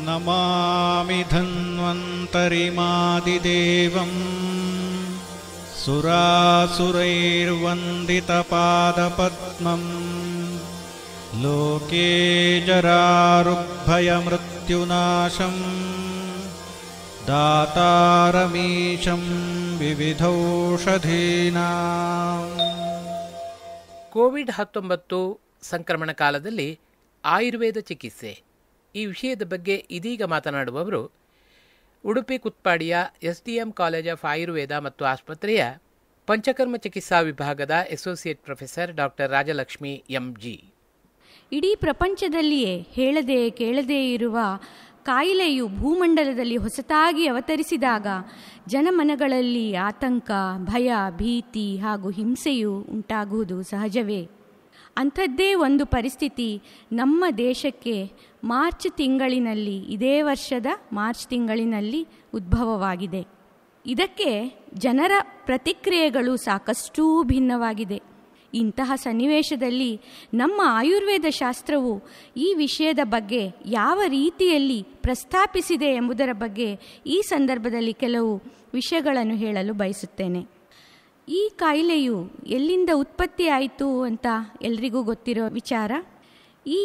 ನಮಾಮಿ ಧನ್ವಂತರಿಮಾದಿದೇವಂ ಸುರಾಸುರೈರ್ವಂದಿತಪಾದಪದ್ಮಂ ಲೋಕೇ ಜರಾರುಗ್ಭಯಮೃತ್ಯುನಾಶಂ ದಾತಾರಮೀಶಂ ವಿವಿಧೌಷಧೀನಾಂ. COVID-19 ಸಂಕ್ರಮಣ ಕಾಲದಲ್ಲಿ ಆಯುರ್ವೇದ ಚಿಕಿತ್ಸೆ ಈ ವಿಷಯದ ಬಗ್ಗೆ ಇದೀಗ ಮಾತನಾಡುವವರು ಉಡುಪಿ ಕುತ್ಪಾಡಿಯ SDM ಕಾಲೇಜ್ ಆಫ್ ಆಯುರ್ವೇದ ಮತ್ತು ಆಸ್ಪತ್ರೆಯ ಪಂಚಕರ್ಮ ಚಿಕಿತ್ಸಾ ವಿಭಾಗದ associate professor doctor Rajalakshmi MG. ಇಡೀ ಪ್ರಪಂಚದಲ್ಲಿಯೇ ಹೇಳದೆ ಕೇಳದೇ ಇರುವ ಕಾಯಿಲೆಯು ಭೂಮಂಡಲದಲ್ಲಿ ಹೊಸತಾಗಿ ಅವತರಿಸಿದಾಗ ಜನಮನಗಳಲ್ಲಿ ಆತಂಕ, ಭಯ, ಭೀತಿ ಹಾಗೂ ಹಿಂಸೆಯು ಉಂಟಾಗುವುದು ಸಹಜವೇ. ಅಂಥದ್ದೇ ಒಂದು ಪರಿಸ್ಥಿತಿ ನಮ್ಮ ದೇಶಕ್ಕೆ ಇದೇ ವರ್ಷದ ಮಾರ್ಚ್ ತಿಂಗಳಿನಲ್ಲಿ ಉದ್ಭವವಾಗಿದೆ. ಇದಕ್ಕೆ ಜನರ ಪ್ರತಿಕ್ರಿಯೆಗಳು ಸಾಕಷ್ಟು ಭಿನ್ನವಾಗಿದೆ. ಇಂತಹ ಸನ್ನಿವೇಶದಲ್ಲಿ ನಮ್ಮ ಆಯುರ್ವೇದ ಶಾಸ್ತ್ರವು ಈ ವಿಷಯದ ಬಗ್ಗೆ ಯಾವ ರೀತಿಯಲ್ಲಿ ಪ್ರಸ್ತಾಪಿಸಿದೆ ಎಂಬುದರ ಬಗ್ಗೆ ಈ ಸಂದರ್ಭದಲ್ಲಿ ಕೆಲವು ವಿಷಯಗಳನ್ನು ಹೇಳಲು ಬಯಸುತ್ತೇನೆ. ಈ ಕಾಯಿಲೆಯು ಎಲ್ಲಿಂದ ಉತ್ಪತ್ತಿಯಾಯಿತು ಅಂತ ಎಲ್ರಿಗೂ ಗೊತ್ತಿರೋ ವಿಚಾರ. ಈ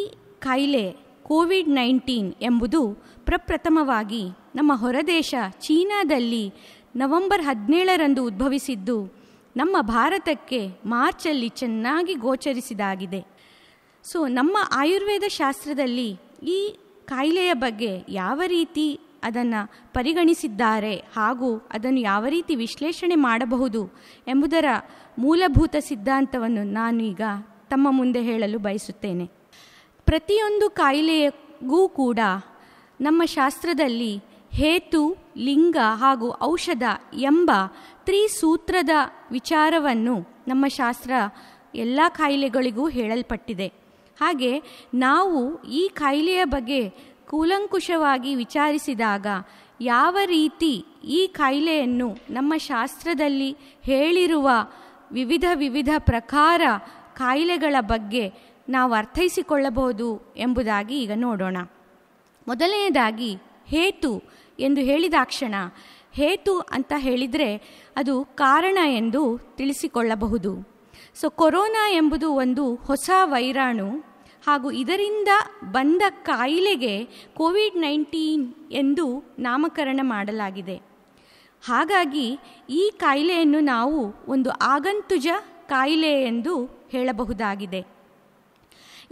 ಕಾಯಿಲೆ ಕೋವಿಡ್-19 ಎಂಬುದು ಪ್ರಪ್ರಥಮವಾಗಿ ನಮ್ಮ ಹೊರದೇಶ ಚೀನಾದಲ್ಲಿ ನವೆಂಬರ್ 17ರಂದು ಉದ್ಭವಿಸಿದ್ದು ನಮ್ಮ ಭಾರತಕ್ಕೆ ಮಾರ್ಚಲ್ಲಿ ಚೆನ್ನಾಗಿ ಗೋಚರಿಸಿದಾಗಿದೆ. ನಮ್ಮ ಆಯುರ್ವೇದ ಶಾಸ್ತ್ರದಲ್ಲಿ ಈ ಕಾಯಿಲೆಯ ಬಗ್ಗೆ ಯಾವ ರೀತಿ ಅದನ್ನು ಪರಿಗಣಿಸಿದ್ದಾರೆ ಹಾಗೂ ಅದನ್ನು ಯಾವ ರೀತಿ ವಿಶ್ಲೇಷಣೆ ಮಾಡಬಹುದು ಎಂಬುದರ ಮೂಲಭೂತ ಸಿದ್ಧಾಂತವನ್ನು ನಾನು ಈಗ ತಮ್ಮ ಮುಂದೆ ಹೇಳಲು ಬಯಸುತ್ತೇನೆ. ಪ್ರತಿಯೊಂದು ಕಾಯಿಲೆಗೂ ಕೂಡ ನಮ್ಮ ಶಾಸ್ತ್ರದಲ್ಲಿ ಹೇತು, ಲಿಂಗ ಹಾಗೂ ಔಷಧ ಎಂಬ ತ್ರಿಸೂತ್ರದ ವಿಚಾರವನ್ನು ನಮ್ಮ ಶಾಸ್ತ್ರ ಎಲ್ಲ ಕಾಯಿಲೆಗಳಿಗೂ ಹೇಳಲ್ಪಟ್ಟಿದೆ. ಹಾಗೆ ನಾವು ಈ ಕಾಯಿಲೆಯ ಬಗ್ಗೆ ಕೂಲಂಕುಷವಾಗಿ ವಿಚಾರಿಸಿದಾಗ ಯಾವ ರೀತಿ ಈ ಕಾಯಿಲೆಯನ್ನು ನಮ್ಮ ಶಾಸ್ತ್ರದಲ್ಲಿ ಹೇಳಿರುವ ವಿವಿಧ ಪ್ರಕಾರ ಕಾಯಿಲೆಗಳ ಬಗ್ಗೆ ನಾವು ಅರ್ಥೈಸಿಕೊಳ್ಳಬಹುದು ಎಂಬುದಾಗಿ ಈಗ ನೋಡೋಣ. ಮೊದಲನೆಯದಾಗಿ ಹೇತು ಎಂದು ಹೇಳಿದಾಕ್ಷಣ ಹೇತು ಅಂತ ಹೇಳಿದರೆ ಅದು ಕಾರಣ ಎಂದು ತಿಳಿಸಿಕೊಳ್ಳಬಹುದು. ಕೊರೋನಾ ಎಂಬುದು ಒಂದು ಹೊಸ ವೈರಾಣು ಹಾಗೂ ಇದರಿಂದ ಬಂದ ಕಾಯಿಲೆಗೆ ಕೋವಿಡ್-19 ಎಂದು ನಾಮಕರಣ ಮಾಡಲಾಗಿದೆ. ಹಾಗಾಗಿ ಈ ಕಾಯಿಲೆಯನ್ನು ನಾವು ಒಂದು ಆಗಂತುಜ ಕಾಯಿಲೆ ಎಂದು ಹೇಳಬಹುದಾಗಿದೆ.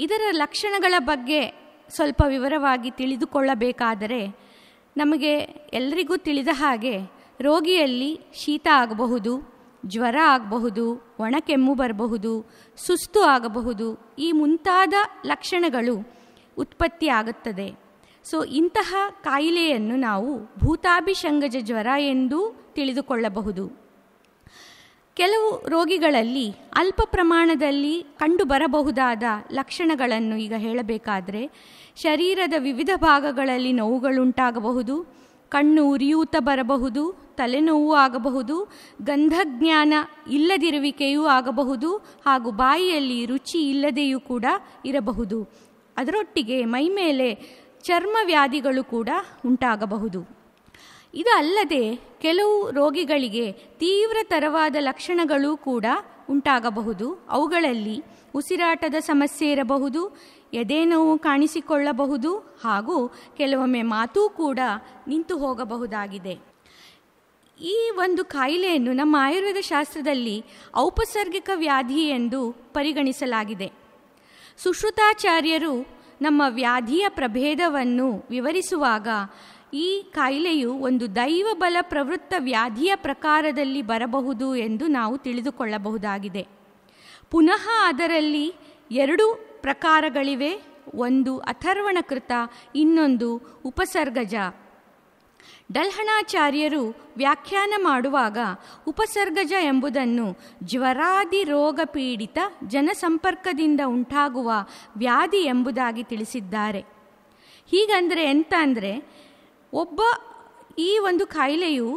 ಇದರ ಲಕ್ಷಣಗಳ ಬಗ್ಗೆ ಸ್ವಲ್ಪ ವಿವರವಾಗಿ ತಿಳಿದುಕೊಳ್ಳಬೇಕಾದರೆ ನಮಗೆ ಎಲ್ರಿಗೂ ತಿಳಿದ ಹಾಗೆ ರೋಗಿಯಲ್ಲಿ ಶೀತ ಆಗಬಹುದು, ಜ್ವರ ಆಗಬಹುದು, ಒಣಕೆಮ್ಮು ಬರಬಹುದು, ಸುಸ್ತು ಆಗಬಹುದು, ಈ ಮುಂತಾದ ಲಕ್ಷಣಗಳು ಉತ್ಪತ್ತಿಯಾಗುತ್ತದೆ. ಇಂತಹ ಕಾಯಿಲೆಯನ್ನು ನಾವು ಭೂತಾಭಿಷಂಗಜ ಜ್ವರ ಎಂದು ತಿಳಿದುಕೊಳ್ಳಬಹುದು. ಕೆಲವು ರೋಗಿಗಳಲ್ಲಿ ಅಲ್ಪ ಪ್ರಮಾಣದಲ್ಲಿ ಕಂಡುಬರಬಹುದಾದ ಲಕ್ಷಣಗಳನ್ನು ಈಗ ಹೇಳಬೇಕಾದರೆ ಶರೀರದ ವಿವಿಧ ಭಾಗಗಳಲ್ಲಿ ನೋವುಗಳುಂಟಾಗಬಹುದು, ಕಣ್ಣು ಉರಿಯೂತ ಬರಬಹುದು, ತಲೆನೋವು ಆಗಬಹುದು, ಗಂಧಜ್ಞಾನ ಇಲ್ಲದಿರುವಿಕೆಯೂ ಆಗಬಹುದು ಹಾಗೂ ಬಾಯಿಯಲ್ಲಿ ರುಚಿ ಇಲ್ಲದೆಯೂ ಕೂಡ ಇರಬಹುದು. ಅದರೊಟ್ಟಿಗೆ ಮೈಮೇಲೆ ಚರ್ಮ ವ್ಯಾಧಿಗಳು ಕೂಡ ಉಂಟಾಗಬಹುದು. ಇದು ಅಲ್ಲದೆ ಕೆಲವು ರೋಗಿಗಳಿಗೆ ತೀವ್ರತರವಾದ ಲಕ್ಷಣಗಳು ಕೂಡ ಉಂಟಾಗಬಹುದು. ಅವುಗಳಲ್ಲಿ ಉಸಿರಾಟದ ಸಮಸ್ಯೆ ಇರಬಹುದು, ಎದೆನೋವು ಕಾಣಿಸಿಕೊಳ್ಳಬಹುದು ಹಾಗೂ ಕೆಲವೊಮ್ಮೆ ಮಾತೂ ಕೂಡ ನಿಂತು ಹೋಗಬಹುದಾಗಿದೆ. ಈ ಒಂದು ಕಾಯಿಲೆಯನ್ನು ನಮ್ಮ ಆಯುರ್ವೇದ ಶಾಸ್ತ್ರದಲ್ಲಿ ಔಪಸರ್ಗಿಕ ವ್ಯಾಧಿ ಎಂದು ಪರಿಗಣಿಸಲಾಗಿದೆ. ಸುಶ್ರುತಾಚಾರ್ಯರು ನಮ್ಮ ವ್ಯಾಧಿಯ ಪ್ರಭೇದವನ್ನು ವಿವರಿಸುವಾಗ ಈ ಕಾಯಿಲೆಯು ಒಂದು ದೈವಬಲ ಪ್ರವೃತ್ತ ವ್ಯಾಧಿಯ ಪ್ರಕಾರದಲ್ಲಿ ಬರಬಹುದು ಎಂದು ನಾವು ತಿಳಿದುಕೊಳ್ಳಬಹುದಾಗಿದೆ. ಪುನಃ ಅದರಲ್ಲಿ 2 ಪ್ರಕಾರಗಳಿವೆ. ಒಂದು ಅಥರ್ವಣಕೃತ, ಇನ್ನೊಂದು ಉಪಸರ್ಗಜ. ಡಲ್ಹಣಾಚಾರ್ಯರು ವ್ಯಾಖ್ಯಾನ ಮಾಡುವಾಗ ಉಪಸರ್ಗಜ ಎಂಬುದನ್ನು ಜ್ವರಾದಿ ರೋಗ ಪೀಡಿತ ಜನಸಂಪರ್ಕದಿಂದ ಉಂಟಾಗುವ ವ್ಯಾಧಿ ಎಂಬುದಾಗಿ ತಿಳಿಸಿದ್ದಾರೆ. ಹೀಗಂದರೆ ಎಂತ ಅಂದರೆ, ಈ ಒಂದು ಕಾಯಿಲೆಯು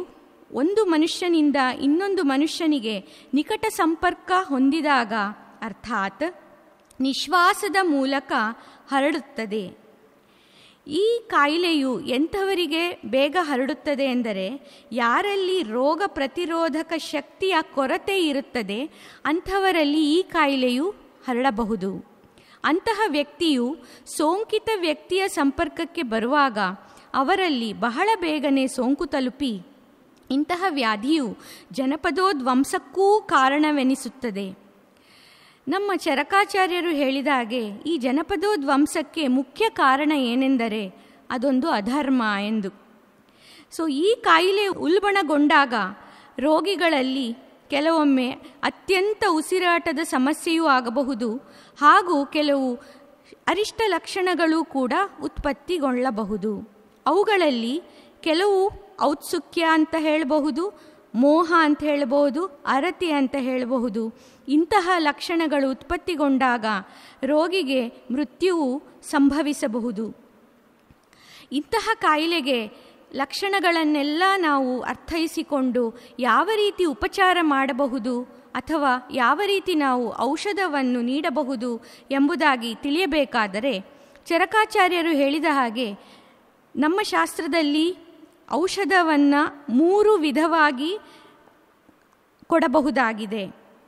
ಒಂದು ಮನುಷ್ಯನಿಂದ ಇನ್ನೊಂದು ಮನುಷ್ಯನಿಗೆ ನಿಕಟ ಸಂಪರ್ಕ ಹೊಂದಿದಾಗ, ಅರ್ಥಾತ್ ನಿಶ್ವಾಸದ ಮೂಲಕ ಹರಡುತ್ತದೆ. ಈ ಕಾಯಿಲೆಯು ಎಂಥವರಿಗೆ ಬೇಗ ಹರಡುತ್ತದೆ ಎಂದರೆ, ಯಾರಲ್ಲಿ ರೋಗ ಪ್ರತಿರೋಧಕ ಶಕ್ತಿಯ ಕೊರತೆ ಇರುತ್ತದೆ ಅಂಥವರಲ್ಲಿ ಈ ಕಾಯಿಲೆಯು ಹರಡಬಹುದು. ಅಂತಹ ವ್ಯಕ್ತಿಯು ಸೋಂಕಿತ ವ್ಯಕ್ತಿಯ ಸಂಪರ್ಕಕ್ಕೆ ಬರುವಾಗ ಅವರಲ್ಲಿ ಬಹಳ ಬೇಗನೆ ಸೋಂಕು ತಲುಪಿ ಇಂತಹ ವ್ಯಾಧಿಯು ಜನಪದೋದ್ವಂಸಕ್ಕೂ ಕಾರಣವೆನಿಸುತ್ತದೆ. ನಮ್ಮ ಚರಕಾಚಾರ್ಯರು ಹೇಳಿದ ಹಾಗೆ ಈ ಜನಪದೋದ್ವಂಸಕ್ಕೆ ಮುಖ್ಯ ಕಾರಣ ಏನೆಂದರೆ ಅದೊಂದು ಅಧರ್ಮ ಎಂದು. ಈ ಕಾಯಿಲೆ ಉಲ್ಬಣಗೊಂಡಾಗ ರೋಗಿಗಳಲ್ಲಿ ಕೆಲವೊಮ್ಮೆ ಅತ್ಯಂತ ಉಸಿರಾಟದ ಸಮಸ್ಯೆಯೂ ಆಗಬಹುದು, ಹಾಗೂ ಕೆಲವು ಅರಿಷ್ಟ ಲಕ್ಷಣಗಳು ಕೂಡ ಉತ್ಪತ್ತಿಗೊಳ್ಳಬಹುದು. ಅವುಗಳಲ್ಲಿ ಕೆಲವು ಔತ್ಸುಕ್ಯ ಅಂತ ಹೇಳಬಹುದು, ಮೋಹ ಅಂತ ಹೇಳಬಹುದು, ಅರತಿ ಅಂತ ಹೇಳಬಹುದು. ಇಂತಹ ಲಕ್ಷಣಗಳು ಉತ್ಪತ್ತಿಗೊಂಡಾಗ ರೋಗಿಗೆ ಮೃತ್ಯುವು ಸಂಭವಿಸಬಹುದು. ಇಂತಹ ಕಾಯಿಲೆಗೆ ಲಕ್ಷಣಗಳನ್ನೆಲ್ಲ ನಾವು ಅರ್ಥೈಸಿಕೊಂಡು ಯಾವ ರೀತಿ ಉಪಚಾರ ಮಾಡಬಹುದು ಅಥವಾ ಯಾವ ರೀತಿ ನಾವು ಔಷಧವನ್ನು ನೀಡಬಹುದು ಎಂಬುದಾಗಿ ತಿಳಿಯಬೇಕಾದರೆ, ಚರಕಾಚಾರ್ಯರು ಹೇಳಿದ ಹಾಗೆ ನಮ್ಮ ಶಾಸ್ತ್ರದಲ್ಲಿ ಔಷಧವನ್ನು 3 ವಿಧವಾಗಿ ಕೊಡಬಹುದಾಗಿದೆ.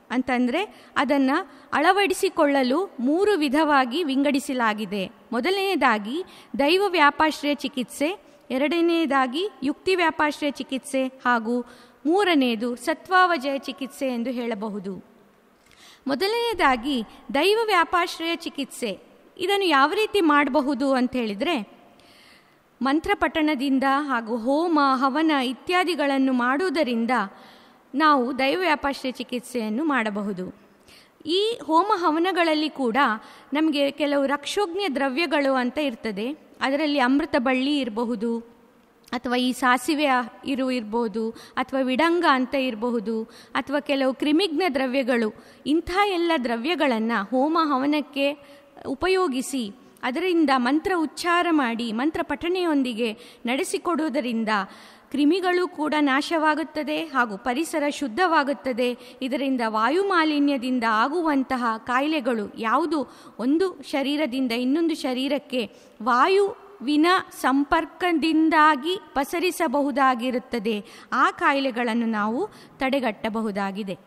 ಅಂತಂದರೆ ಅದನ್ನು ಅಳವಡಿಸಿಕೊಳ್ಳಲು 3 ವಿಧವಾಗಿ ವಿಂಗಡಿಸಲಾಗಿದೆ. ಮೊದಲನೆಯದಾಗಿ ದೈವ ವ್ಯಾಪಾಶ್ರಯ ಚಿಕಿತ್ಸೆ, ಎರಡನೆಯದಾಗಿ ಯುಕ್ತಿ ವ್ಯಾಪಾಶ್ರಯ ಚಿಕಿತ್ಸೆ, ಹಾಗೂ ಮೂರನೆಯದು ಸತ್ವಾವಜಯ ಚಿಕಿತ್ಸೆ ಎಂದು ಹೇಳಬಹುದು. ಮೊದಲನೆಯದಾಗಿ ದೈವ ವ್ಯಾಪಾಶ್ರಯ ಚಿಕಿತ್ಸೆ. ಇದನ್ನು ಯಾವ ರೀತಿ ಮಾಡಬಹುದು ಅಂತ ಹೇಳಿದರೆ, ಮಂತ್ರಪಠಣದಿಂದ ಹಾಗೂ ಹೋಮ ಹವನ ಇತ್ಯಾದಿಗಳನ್ನು ಮಾಡುವುದರಿಂದ ನಾವು ದೈವ ವ್ಯಾಪಾಶ್ರಯ ಚಿಕಿತ್ಸೆಯನ್ನು ಮಾಡಬಹುದು. ಈ ಹೋಮ ಹವನಗಳಲ್ಲಿ ಕೂಡ ನಮಗೆ ಕೆಲವು ರಕ್ಷೋಗ್ನಿಯ ದ್ರವ್ಯಗಳು ಅಂತ ಇರ್ತದೆ. ಅದರಲ್ಲಿ ಅಮೃತ ಬಳ್ಳಿ ಇರಬಹುದು, ಅಥವಾ ಈ ಸಾಸಿವೆ ಇರ್ಬೋದು, ಅಥವಾ ವಿಡಂಗ ಅಂತ ಇರಬಹುದು, ಅಥವಾ ಕೆಲವು ಕ್ರಿಮಿಗ್ನ ದ್ರವ್ಯಗಳು. ಇಂಥ ಎಲ್ಲ ದ್ರವ್ಯಗಳನ್ನು ಹೋಮ ಹವನಕ್ಕೆ ಉಪಯೋಗಿಸಿ ಅದರಿಂದ ಮಂತ್ರ ಉಚ್ಚಾರ ಮಾಡಿ ಮಂತ್ರ ಪಠಣೆಯೊಂದಿಗೆ ನಡೆಸಿಕೊಡುವುದರಿಂದ ಕ್ರಿಮಿಗಳು ಕೂಡ ನಾಶವಾಗುತ್ತದೆ ಹಾಗೂ ಪರಿಸರ ಶುದ್ಧವಾಗುತ್ತದೆ. ಇದರಿಂದ ವಾಯುಮಾಲಿನ್ಯದಿಂದ ಆಗುವಂತಹ ಕಾಯಿಲೆಗಳು ಯಾವುದು ಒಂದು ಶರೀರದಿಂದ ಇನ್ನೊಂದು ಶರೀರಕ್ಕೆ ವಾಯುವಿನ ಸಂಪರ್ಕದಿಂದಾಗಿ ಪಸರಿಸಬಹುದಾಗಿರುತ್ತದೆ. ಆ ಕಾಯಿಲೆಗಳನ್ನು ನಾವು ತಡೆಗಟ್ಟಬಹುದಾಗಿದೆ.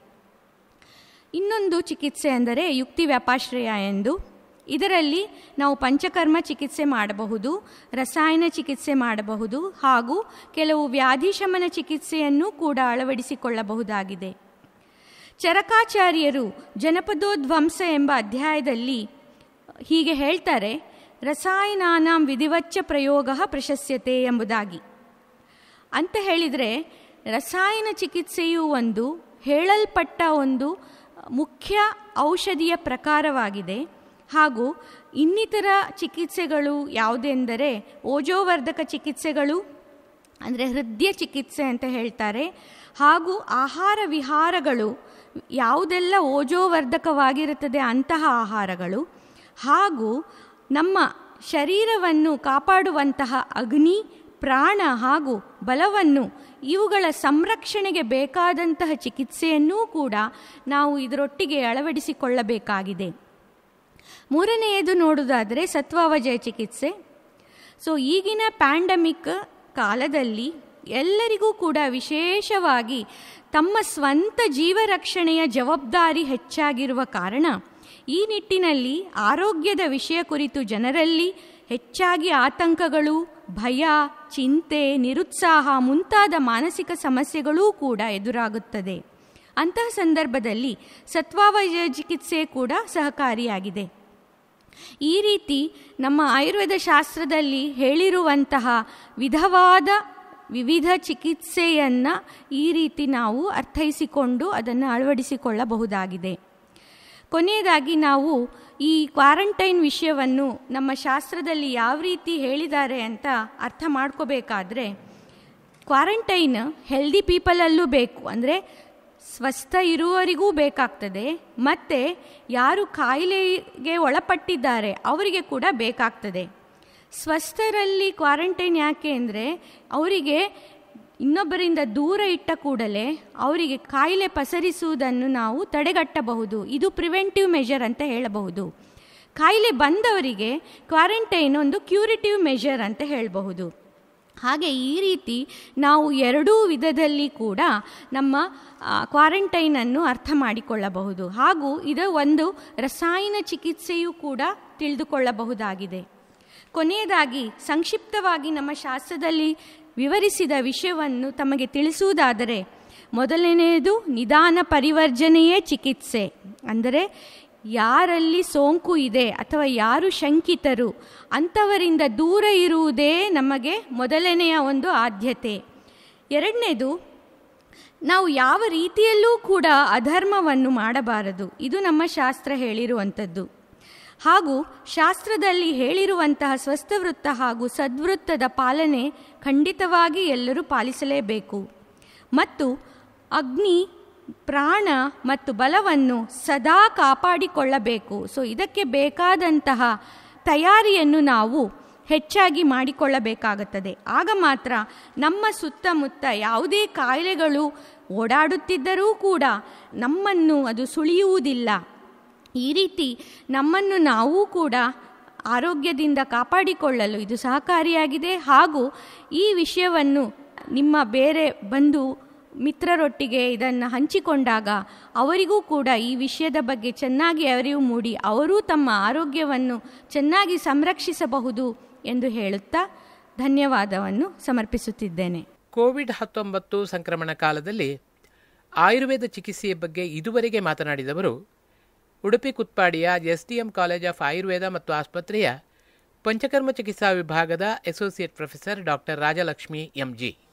ಇನ್ನೊಂದು ಚಿಕಿತ್ಸೆ ಅಂದರೆ ಯುಕ್ತಿ ವ್ಯಾಪಾಶ್ರಯ ಎಂದು. ಇದರಲ್ಲಿ ನಾವು ಪಂಚಕರ್ಮ ಚಿಕಿತ್ಸೆ ಮಾಡಬಹುದು, ರಸಾಯನ ಚಿಕಿತ್ಸೆ ಮಾಡಬಹುದು, ಹಾಗೂ ಕೆಲವು ವ್ಯಾಧಿ ಶಮನ ಚಿಕಿತ್ಸೆಯನ್ನು ಕೂಡ ಅಳವಡಿಸಿಕೊಳ್ಳಬಹುದಾಗಿದೆ. ಚರಕಾಚಾರ್ಯರು ಜನಪದೋದ್ವಂಸ ಎಂಬ ಅಧ್ಯಾಯದಲ್ಲಿ ಹೀಗೆ ಹೇಳ್ತಾರೆ, ರಸಾಯನಾನಾಂ ವಿಧಿವಚ್ಚ ಪ್ರಯೋಗ ಪ್ರಶಸ್ಯತೆ ಎಂಬುದಾಗಿ. ಅಂತ ಹೇಳಿದರೆ ರಸಾಯನ ಚಿಕಿತ್ಸೆಯು ಒಂದು ಹೇಳಲ್ಪಟ್ಟ ಒಂದು ಮುಖ್ಯ ಔಷಧಿಯ ಪ್ರಕಾರವಾಗಿದೆ. ಹಾಗೂ ಇನ್ನಿತರ ಚಿಕಿತ್ಸೆಗಳು ಯಾವುದೆಂದರೆ ಓಜೋವರ್ಧಕ ಚಿಕಿತ್ಸೆಗಳು, ಅಂದರೆ ಹೃದಯ ಚಿಕಿತ್ಸೆ ಅಂತ ಹೇಳ್ತಾರೆ, ಹಾಗೂ ಆಹಾರ ವಿಹಾರಗಳು ಯಾವುದೆಲ್ಲ ಓಜೋವರ್ಧಕವಾಗಿರುತ್ತದೆ ಅಂತಹ ಆಹಾರಗಳು, ಹಾಗೂ ನಮ್ಮ ಶರೀರವನ್ನು ಕಾಪಾಡುವಂತಹ ಅಗ್ನಿ, ಪ್ರಾಣ ಹಾಗೂ ಬಲವನ್ನು ಇವುಗಳ ಸಂರಕ್ಷಣೆಗೆ ಬೇಕಾದಂತಹ ಚಿಕಿತ್ಸೆಯನ್ನೂ ಕೂಡ ನಾವು ಇದರೊಟ್ಟಿಗೆ ಅಳವಡಿಸಿಕೊಳ್ಳಬೇಕಾಗಿದೆ. ಮೂರನೆಯದು ನೋಡುವುದಾದರೆ ಸತ್ವಾವಜಯ ಚಿಕಿತ್ಸೆ. ಈಗಿನ ಪ್ಯಾಂಡಮಿಕ್ ಕಾಲದಲ್ಲಿ ಎಲ್ಲರಿಗೂ ಕೂಡ ವಿಶೇಷವಾಗಿ ತಮ್ಮ ಸ್ವಂತ ಜೀವರಕ್ಷಣೆಯ ಜವಾಬ್ದಾರಿ ಹೆಚ್ಚಾಗಿರುವ ಕಾರಣ ಈ ನಿಟ್ಟಿನಲ್ಲಿ ಆರೋಗ್ಯದ ವಿಷಯ ಕುರಿತು ಜನರಲ್ಲಿ ಹೆಚ್ಚಾಗಿ ಆತಂಕಗಳು, ಭಯ, ಚಿಂತೆ, ನಿರುತ್ಸಾಹ ಮುಂತಾದ ಮಾನಸಿಕ ಸಮಸ್ಯೆಗಳೂ ಕೂಡ ಎದುರಾಗುತ್ತದೆ. ಅಂತಹ ಸಂದರ್ಭದಲ್ಲಿ ಸತ್ವಾವಜಯ ಚಿಕಿತ್ಸೆ ಕೂಡ ಸಹಕಾರಿಯಾಗಿದೆ. ಈ ರೀತಿ ನಮ್ಮ ಆಯುರ್ವೇದ ಶಾಸ್ತ್ರದಲ್ಲಿ ಹೇಳಿರುವಂತಹ ವಿವಿಧ ಚಿಕಿತ್ಸೆಯನ್ನು ಈ ರೀತಿ ನಾವು ಅರ್ಥೈಸಿಕೊಂಡು ಅದನ್ನು ಅಳವಡಿಸಿಕೊಳ್ಳಬಹುದಾಗಿದೆ. ಕೊನೆಯದಾಗಿ ನಾವು ಈ ಕ್ವಾರಂಟೈನ್ ವಿಷಯವನ್ನು ನಮ್ಮ ಶಾಸ್ತ್ರದಲ್ಲಿ ಯಾವ ರೀತಿ ಹೇಳಿದ್ದಾರೆ ಅಂತ ಅರ್ಥ ಮಾಡ್ಕೋಬೇಕಾದ್ರೆ, ಕ್ವಾರಂಟೈನ್ ಹೆಲ್ದಿ ಪೀಪಲಲ್ಲೂ ಬೇಕು, ಅಂದರೆ ಸ್ವಸ್ಥ ಇರುವವರಿಗೂ ಬೇಕಾಗ್ತದೆ, ಮತ್ತು ಯಾರು ಕಾಯಿಲೆಗೆ ಒಳಪಟ್ಟಿದ್ದಾರೆ ಅವರಿಗೆ ಕೂಡ ಬೇಕಾಗ್ತದೆ. ಸ್ವಸ್ಥರಲ್ಲಿ ಕ್ವಾರಂಟೈನ್ ಯಾಕೆ ಅಂದರೆ ಅವರಿಗೆ ಇನ್ನೊಬ್ಬರಿಂದ ದೂರ ಇಟ್ಟ ಕೂಡಲೇ ಅವರಿಗೆ ಕಾಯಿಲೆ ಪಸರಿಸುವುದನ್ನು ನಾವು ತಡೆಗಟ್ಟಬಹುದು. ಇದು ಪ್ರಿವೆಂಟಿವ್ ಮೆಷರ್ ಅಂತ ಹೇಳಬಹುದು. ಕಾಯಿಲೆ ಬಂದವರಿಗೆ ಕ್ವಾರಂಟೈನ್ ಒಂದು ಕ್ಯೂರಿಟಿವ್ ಮೆಷರ್ ಅಂತ ಹೇಳಬಹುದು. ಹಾಗೆ ಈ ರೀತಿ ನಾವು ಎರಡೂ ವಿಧದಲ್ಲಿ ಕೂಡ ನಮ್ಮ ಕ್ವಾರಂಟೈನನ್ನು ಅರ್ಥ ಮಾಡಿಕೊಳ್ಳಬಹುದು. ಹಾಗೂ ಇದು ಒಂದು ರಸಾಯನ ಚಿಕಿತ್ಸೆಯೂ ಕೂಡ ತಿಳಿದುಕೊಳ್ಳಬಹುದಾಗಿದೆ. ಕೊನೆಯದಾಗಿ ಸಂಕ್ಷಿಪ್ತವಾಗಿ ನಮ್ಮ ಶಾಸ್ತ್ರದಲ್ಲಿ ವಿವರಿಸಿದ ವಿಷಯವನ್ನು ತಮಗೆ ತಿಳಿಸುವುದಾದರೆ, ಮೊದಲನೆಯದು ನಿಧಾನ ಪರಿವರ್ಜನೆಯೇ ಚಿಕಿತ್ಸೆ. ಅಂದರೆ ಯಾರಲ್ಲಿ ಸೋಂಕು ಇದೆ ಅಥವಾ ಯಾರು ಶಂಕಿತರು ಅಂಥವರಿಂದ ದೂರ ಇರುವುದೇ ನಮಗೆ ಮೊದಲನೆಯ ಒಂದು ಆದ್ಯತೆ. ಎರಡನೇದು, ನಾವು ಯಾವ ರೀತಿಯಲ್ಲೂ ಕೂಡ ಅಧರ್ಮವನ್ನು ಮಾಡಬಾರದು. ಇದು ನಮ್ಮ ಶಾಸ್ತ್ರ ಹೇಳಿರುವಂಥದ್ದು. ಹಾಗೂ ಶಾಸ್ತ್ರದಲ್ಲಿ ಹೇಳಿರುವಂತಹ ಸ್ವಸ್ಥವೃತ್ತ ಹಾಗೂ ಸದ್ವೃತ್ತದ ಪಾಲನೆ ಖಂಡಿತವಾಗಿ ಎಲ್ಲರೂ ಪಾಲಿಸಲೇಬೇಕು. ಮತ್ತು ಅಗ್ನಿ, ಪ್ರಾಣ ಮತ್ತು ಬಲವನ್ನು ಸದಾ ಕಾಪಾಡಿಕೊಳ್ಳಬೇಕು. ಇದಕ್ಕೆ ಬೇಕಾದಂತಹ ತಯಾರಿಯನ್ನು ನಾವು ಹೆಚ್ಚಾಗಿ ಮಾಡಿಕೊಳ್ಳಬೇಕಾಗುತ್ತದೆ. ಆಗ ಮಾತ್ರ ನಮ್ಮ ಸುತ್ತಮುತ್ತ ಯಾವುದೇ ಕಾಯಿಲೆಗಳು ಓಡಾಡುತ್ತಿದ್ದರೂ ಕೂಡ ನಮ್ಮನ್ನು ಅದು ಸುಳಿಯುವುದಿಲ್ಲ. ಈ ರೀತಿ ನಮ್ಮನ್ನು ನಾವು ಕೂಡ ಆರೋಗ್ಯದಿಂದ ಕಾಪಾಡಿಕೊಳ್ಳಲು ಇದು ಸಹಕಾರಿಯಾಗಿದೆ. ಹಾಗೂ ಈ ವಿಷಯವನ್ನು ನಿಮ್ಮ ಬೇರೆ ಬಂಧು ಮಿತ್ರರೊಟ್ಟಿಗೆ ಇದನ್ನು ಹಂಚಿಕೊಂಡಾಗ ಅವರಿಗೂ ಕೂಡ ಈ ವಿಷಯದ ಬಗ್ಗೆ ಚೆನ್ನಾಗಿ ಅರಿವು ಮೂಡಿ ಅವರೂ ತಮ್ಮ ಆರೋಗ್ಯವನ್ನು ಚೆನ್ನಾಗಿ ಸಂರಕ್ಷಿಸಬಹುದು ಎಂದು ಹೇಳುತ್ತಾ ಧನ್ಯವಾದವನ್ನು ಸಮರ್ಪಿಸುತ್ತಿದ್ದೇನೆ. ಕೋವಿಡ್-19 ಸಂಕ್ರಮಣ ಕಾಲದಲ್ಲಿ ಆಯುರ್ವೇದ ಚಿಕಿತ್ಸೆಯ ಬಗ್ಗೆ ಇದುವರೆಗೆ ಮಾತನಾಡಿದವರು ಉಡುಪಿ ಕುತ್ಪಾಡಿಯ SDM ಕಾಲೇಜ್ ಆಫ್ ಆಯುರ್ವೇದ ಮತ್ತು ಆಸ್ಪತ್ರೆಯ ಪಂಚಕರ್ಮ ಚಿಕಿತ್ಸಾ ವಿಭಾಗದ associate professor doctor Rajalakshmi MG.